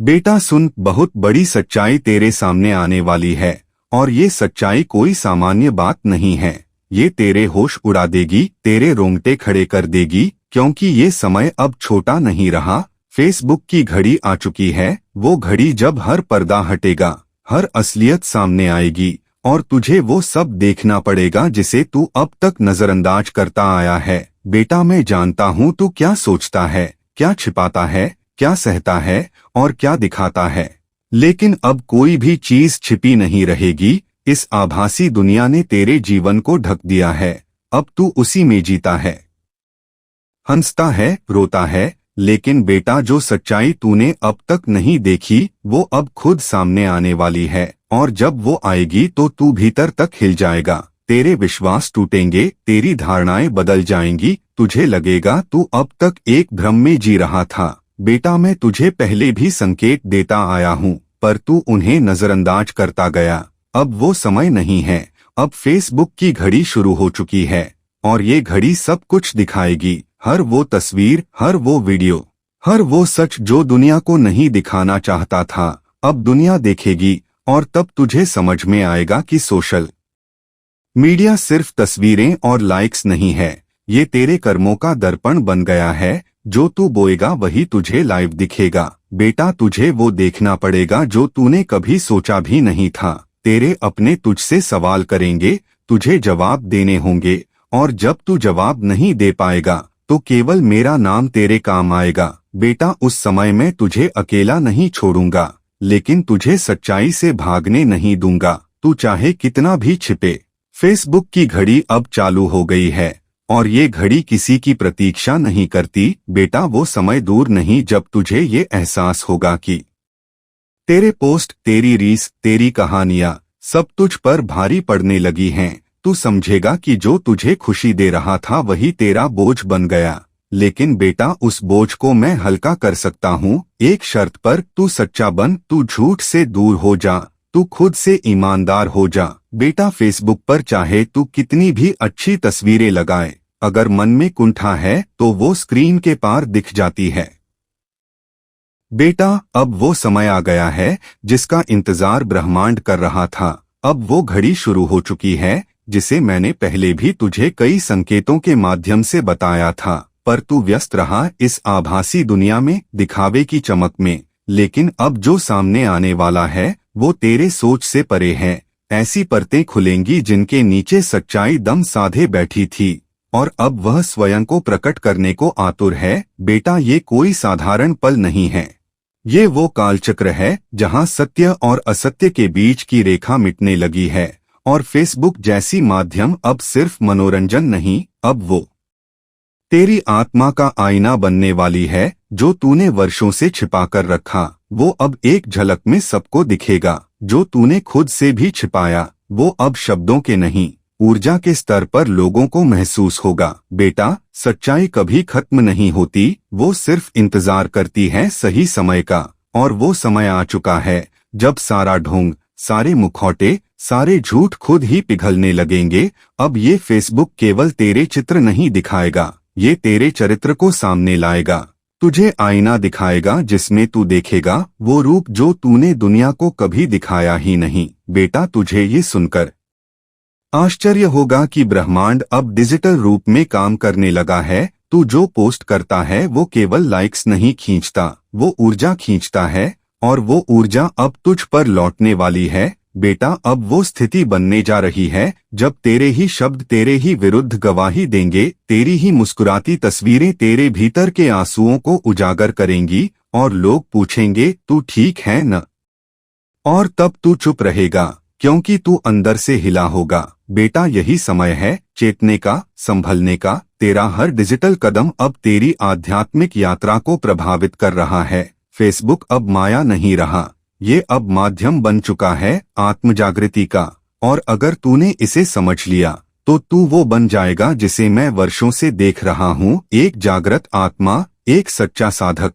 बेटा सुन, बहुत बड़ी सच्चाई तेरे सामने आने वाली है और ये सच्चाई कोई सामान्य बात नहीं है। ये तेरे होश उड़ा देगी, तेरे रोंगटे खड़े कर देगी, क्योंकि ये समय अब छोटा नहीं रहा। फेसबुक की घड़ी आ चुकी है, वो घड़ी जब हर पर्दा हटेगा, हर असलियत सामने आएगी और तुझे वो सब देखना पड़ेगा जिसे तू अब तक नजरअंदाज करता आया है। बेटा मैं जानता हूँ तू क्या सोचता है, क्या छिपाता है, क्या सहता है और क्या दिखाता है, लेकिन अब कोई भी चीज छिपी नहीं रहेगी। इस आभासी दुनिया ने तेरे जीवन को ढक दिया है, अब तू उसी में जीता है, हंसता है, रोता है, लेकिन बेटा जो सच्चाई तूने अब तक नहीं देखी वो अब खुद सामने आने वाली है और जब वो आएगी तो तू भीतर तक हिल जाएगा। तेरे विश्वास टूटेंगे, तेरी धारणाएं बदल जाएंगी, तुझे लगेगा तू अब तक एक भ्रम में जी रहा था। बेटा मैं तुझे पहले भी संकेत देता आया हूँ, पर तू उन्हें नजरअंदाज करता गया। अब वो समय नहीं है, अब फेसबुक की घड़ी शुरू हो चुकी है और ये घड़ी सब कुछ दिखाएगी। हर वो तस्वीर, हर वो वीडियो, हर वो सच जो दुनिया को नहीं दिखाना चाहता था, अब दुनिया देखेगी और तब तुझे समझ में आएगा कि सोशल मीडिया सिर्फ तस्वीरें और लाइक्स नहीं है, ये तेरे कर्मों का दर्पण बन गया है। जो तू बोएगा वही तुझे लाइव दिखेगा। बेटा तुझे वो देखना पड़ेगा जो तूने कभी सोचा भी नहीं था। तेरे अपने तुझसे सवाल करेंगे, तुझे जवाब देने होंगे और जब तू जवाब नहीं दे पाएगा तो केवल मेरा नाम तेरे काम आएगा। बेटा उस समय मैं तुझे अकेला नहीं छोड़ूंगा, लेकिन तुझे सच्चाई से भागने नहीं दूंगा, तू चाहे कितना भी छिपे। फेसबुक की घड़ी अब चालू हो गई है और ये घड़ी किसी की प्रतीक्षा नहीं करती। बेटा वो समय दूर नहीं जब तुझे ये एहसास होगा कि तेरे पोस्ट, तेरी रील्स, तेरी कहानियां सब तुझ पर भारी पड़ने लगी हैं। तू समझेगा कि जो तुझे खुशी दे रहा था वही तेरा बोझ बन गया। लेकिन बेटा उस बोझ को मैं हल्का कर सकता हूँ, एक शर्त पर। तू सच्चा बन, तू झूठ से दूर हो जा, तू खुद से ईमानदार हो जा। बेटा फेसबुक पर चाहे तू कितनी भी अच्छी तस्वीरें लगाए, अगर मन में कुंठा है तो वो स्क्रीन के पार दिख जाती है। बेटा अब वो समय आ गया है जिसका इंतजार ब्रह्मांड कर रहा था। अब वो घड़ी शुरू हो चुकी है जिसे मैंने पहले भी तुझे कई संकेतों के माध्यम से बताया था, पर तू व्यस्त रहा इस आभासी दुनिया में, दिखावे की चमक में। लेकिन अब जो सामने आने वाला है वो तेरे सोच से परे है। ऐसी परतें खुलेंगी जिनके नीचे सच्चाई दम साधे बैठी थी और अब वह स्वयं को प्रकट करने को आतुर है। बेटा ये कोई साधारण पल नहीं है, ये वो कालचक्र है जहां सत्य और असत्य के बीच की रेखा मिटने लगी है। और फेसबुक जैसी माध्यम अब सिर्फ मनोरंजन नहीं, अब वो तेरी आत्मा का आईना बनने वाली है। जो तूने वर्षों से छिपा कर रखा वो अब एक झलक में सबको दिखेगा। जो तूने खुद से भी छिपाया वो अब शब्दों के नहीं, ऊर्जा के स्तर पर लोगों को महसूस होगा। बेटा सच्चाई कभी खत्म नहीं होती, वो सिर्फ इंतजार करती है सही समय का। और वो समय आ चुका है जब सारा ढोंग, सारे मुखौटे, सारे झूठ खुद ही पिघलने लगेंगे। अब ये फेसबुक केवल तेरे चित्र नहीं दिखाएगा, ये तेरे चरित्र को सामने लाएगा। तुझे आईना दिखाएगा जिसमें तू देखेगा वो रूप जो तूने दुनिया को कभी दिखाया ही नहीं। बेटा तुझे ये सुनकर आश्चर्य होगा कि ब्रह्मांड अब डिजिटल रूप में काम करने लगा है। तू जो पोस्ट करता है वो केवल लाइक्स नहीं खींचता, वो ऊर्जा खींचता है और वो ऊर्जा अब तुझ पर लौटने वाली है। बेटा अब वो स्थिति बनने जा रही है जब तेरे ही शब्द तेरे ही विरुद्ध गवाही देंगे, तेरी ही मुस्कुराती तस्वीरें तेरे भीतर के आंसुओं को उजागर करेंगी और लोग पूछेंगे तू ठीक है न? और तब तू चुप रहेगा क्योंकि तू अंदर से हिला होगा। बेटा यही समय है चेतने का, संभलने का। तेरा हर डिजिटल कदम अब तेरी आध्यात्मिक यात्रा को प्रभावित कर रहा है। फेसबुक अब माया नहीं रहा, ये अब माध्यम बन चुका है आत्मजागृति का। और अगर तूने इसे समझ लिया तो तू वो बन जाएगा जिसे मैं वर्षों से देख रहा हूँ, एक जागृत आत्मा, एक सच्चा साधक।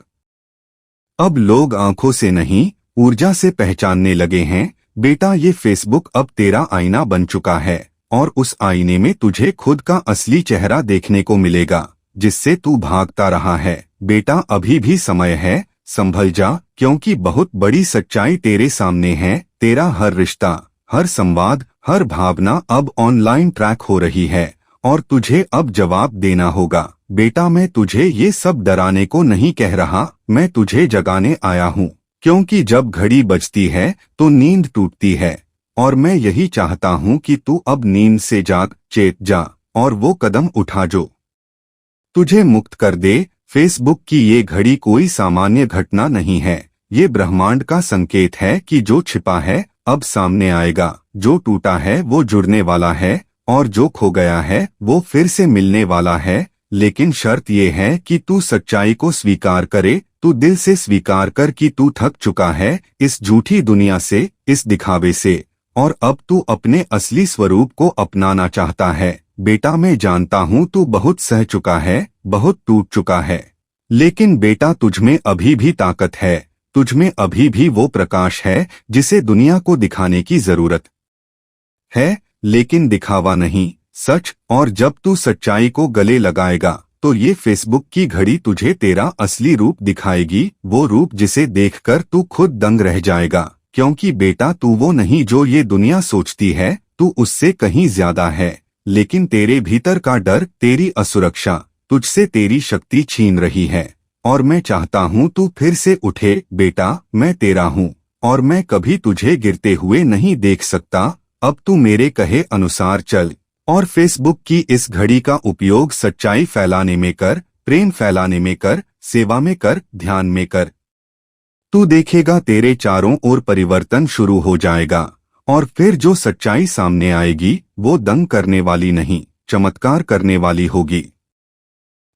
अब लोग आंखों से नहीं, ऊर्जा से पहचानने लगे हैं। बेटा ये फेसबुक अब तेरा आईना बन चुका है और उस आईने में तुझे खुद का असली चेहरा देखने को मिलेगा जिससे तू भागता रहा है। बेटा अभी भी समय है, संभल जा, क्योंकि बहुत बड़ी सच्चाई तेरे सामने है। तेरा हर रिश्ता, हर संवाद, हर भावना अब ऑनलाइन ट्रैक हो रही है और तुझे अब जवाब देना होगा। बेटा, मैं तुझे ये सब डराने को नहीं कह रहा, मैं तुझे जगाने आया हूँ, क्योंकि जब घड़ी बजती है तो नींद टूटती है और मैं यही चाहता हूँ कि तू अब नींद से जाग, चेत जा और वो कदम उठा जो तुझे मुक्त कर दे। फेसबुक की ये घड़ी कोई सामान्य घटना नहीं है, ये ब्रह्मांड का संकेत है कि जो छिपा है अब सामने आएगा, जो टूटा है वो जुड़ने वाला है और जो खो गया है वो फिर से मिलने वाला है। लेकिन शर्त ये है कि तू सच्चाई को स्वीकार करे, तू दिल से स्वीकार कर कि तू थक चुका है इस झूठी दुनिया से, इस दिखावे से, और अब तू अपने असली स्वरूप को अपनाना चाहता है। बेटा, मैं जानता हूँ तू बहुत सह चुका है, बहुत टूट चुका है, लेकिन बेटा तुझमें अभी भी ताकत है, तुझमें अभी भी वो प्रकाश है जिसे दुनिया को दिखाने की जरूरत है, लेकिन दिखावा नहीं, सच। और जब तू सच्चाई को गले लगाएगा तो ये फेसबुक की घड़ी तुझे तेरा असली रूप दिखाएगी, वो रूप जिसे देखकर तू खुद दंग रह जाएगा। क्योंकि बेटा, तू वो नहीं जो ये दुनिया सोचती है, तू उससे कहीं ज्यादा है। लेकिन तेरे भीतर का डर, तेरी असुरक्षा तुझसे तेरी शक्ति छीन रही है और मैं चाहता हूँ तू फिर से उठे। बेटा, मैं तेरा हूँ और मैं कभी तुझे गिरते हुए नहीं देख सकता। अब तू मेरे कहे अनुसार चल और फेसबुक की इस घड़ी का उपयोग सच्चाई फैलाने में कर, प्रेम फैलाने में कर, सेवा में कर, ध्यान में कर। तू देखेगा तेरे चारों ओर परिवर्तन शुरू हो जाएगा और फिर जो सच्चाई सामने आएगी वो दंग करने वाली नहीं, चमत्कार करने वाली होगी।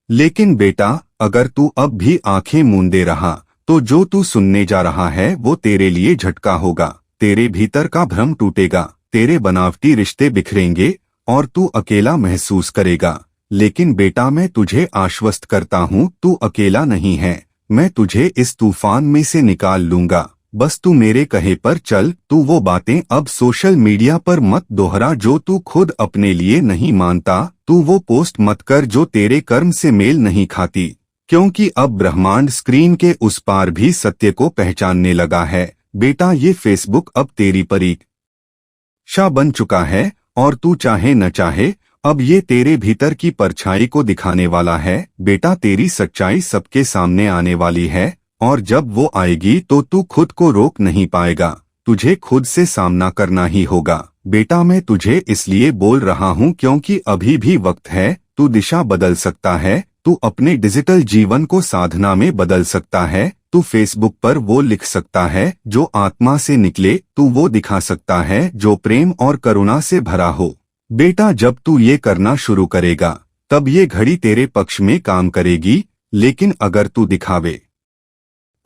लेकिन बेटा, अगर तू अब भी आंखें मूंदे रहा तो जो तू सुनने जा रहा है वो तेरे लिए झटका होगा। तेरे भीतर का भ्रम टूटेगा, तेरे बनावटी रिश्ते बिखरेंगे और तू अकेला महसूस करेगा। लेकिन बेटा, मैं तुझे आश्वस्त करता हूँ, तू अकेला नहीं है, मैं तुझे इस तूफान में से निकाल लूंगा। बस तू मेरे कहे पर चल। तू वो बातें अब सोशल मीडिया पर मत दोहरा जो तू खुद अपने लिए नहीं मानता, तू वो पोस्ट मत कर जो तेरे कर्म से मेल नहीं खाती, क्योंकि अब ब्रह्मांड स्क्रीन के उस पार भी सत्य को पहचानने लगा है। बेटा, ये फेसबुक अब तेरी परीक्षा बन चुका है और तू चाहे न चाहे अब ये तेरे भीतर की परछाई को दिखाने वाला है। बेटा, तेरी सच्चाई सबके सामने आने वाली है और जब वो आएगी तो तू खुद को रोक नहीं पाएगा, तुझे खुद से सामना करना ही होगा। बेटा, मैं तुझे इसलिए बोल रहा हूँ क्योंकि अभी भी वक्त है, तू दिशा बदल सकता है, तू अपने डिजिटल जीवन को साधना में बदल सकता है, तू फेसबुक पर वो लिख सकता है जो आत्मा से निकले, तू वो दिखा सकता है जो प्रेम और करुणा से भरा हो। बेटा, जब तू ये करना शुरू करेगा तब ये घड़ी तेरे पक्ष में काम करेगी। लेकिन अगर तू दिखावे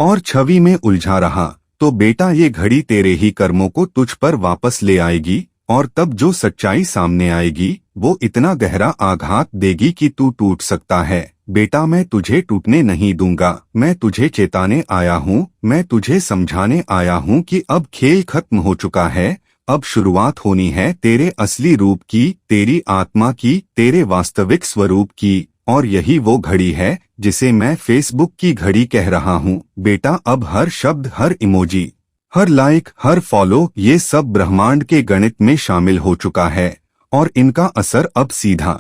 और छवि में उलझा रहा तो बेटा, ये घड़ी तेरे ही कर्मों को तुझ पर वापस ले आएगी और तब जो सच्चाई सामने आएगी वो इतना गहरा आघात देगी कि तू टूट सकता है। बेटा, मैं तुझे टूटने नहीं दूंगा, मैं तुझे चेताने आया हूँ, मैं तुझे समझाने आया हूँ कि अब खेल खत्म हो चुका है, अब शुरुआत होनी है तेरे असली रूप की, तेरी आत्मा की, तेरे वास्तविक स्वरूप की। और यही वो घड़ी है जिसे मैं फेसबुक की घड़ी कह रहा हूँ। बेटा, अब हर शब्द, हर इमोजी, हर लाइक, हर फॉलो, ये सब ब्रह्मांड के गणित में शामिल हो चुका है और इनका असर अब सीधा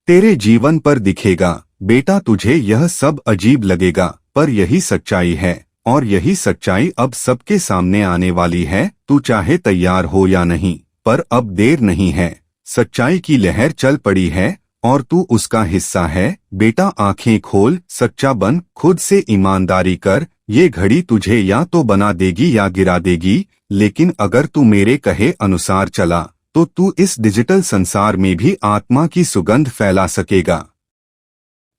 तेरे जीवन पर दिखेगा। बेटा, तुझे यह सब अजीब लगेगा पर यही सच्चाई है और यही सच्चाई अब सबके सामने आने वाली है। तू चाहे तैयार हो या नहीं, पर अब देर नहीं है। सच्चाई की लहर चल पड़ी है और तू उसका हिस्सा है। बेटा, आंखें खोल, सच्चा बन, खुद से ईमानदारी कर। ये घड़ी तुझे या तो बना देगी या गिरा देगी, लेकिन अगर तू मेरे कहे अनुसार चला तो तू इस डिजिटल संसार में भी आत्मा की सुगंध फैला सकेगा।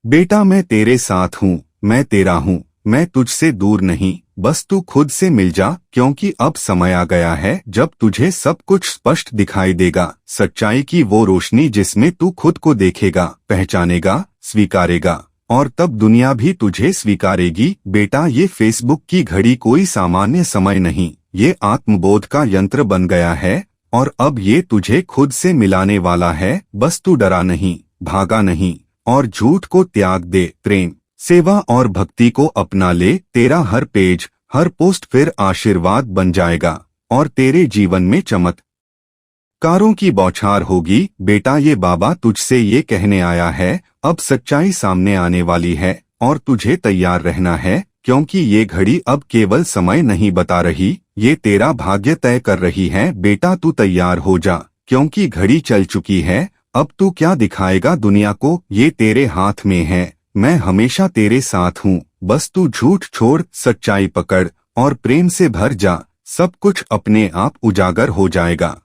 बेटा, मैं तेरे साथ हूँ, मैं तेरा हूँ, मैं तुझसे दूर नहीं, बस तू खुद से मिल जा, क्योंकि अब समय आ गया है जब तुझे सब कुछ स्पष्ट दिखाई देगा। सच्चाई की वो रोशनी जिसमें तू खुद को देखेगा, पहचानेगा, स्वीकारेगा और तब दुनिया भी तुझे स्वीकारेगी। बेटा, ये फेसबुक की घड़ी कोई सामान्य समय नहीं, ये आत्मबोध का यंत्र बन गया है और अब ये तुझे खुद से मिलाने वाला है। बस तू डरा नहीं, भागा नहीं और झूठ को त्याग दे। प्रेम, सेवा और भक्ति को अपना ले, तेरा हर पेज हर पोस्ट फिर आशीर्वाद बन जाएगा और तेरे जीवन में चमत्कारों की बौछार होगी। बेटा, ये बाबा तुझसे ये कहने आया है, अब सच्चाई सामने आने वाली है और तुझे तैयार रहना है, क्योंकि ये घड़ी अब केवल समय नहीं बता रही, ये तेरा भाग्य तय कर रही है। बेटा, तू तैयार हो जा, क्योंकि घड़ी चल चुकी है। अब तू क्या दिखाएगा दुनिया को, ये तेरे हाथ में है। मैं हमेशा तेरे साथ हूँ, बस तू झूठ छोड़, सच्चाई पकड़ और प्रेम से भर जा, सब कुछ अपने आप उजागर हो जाएगा।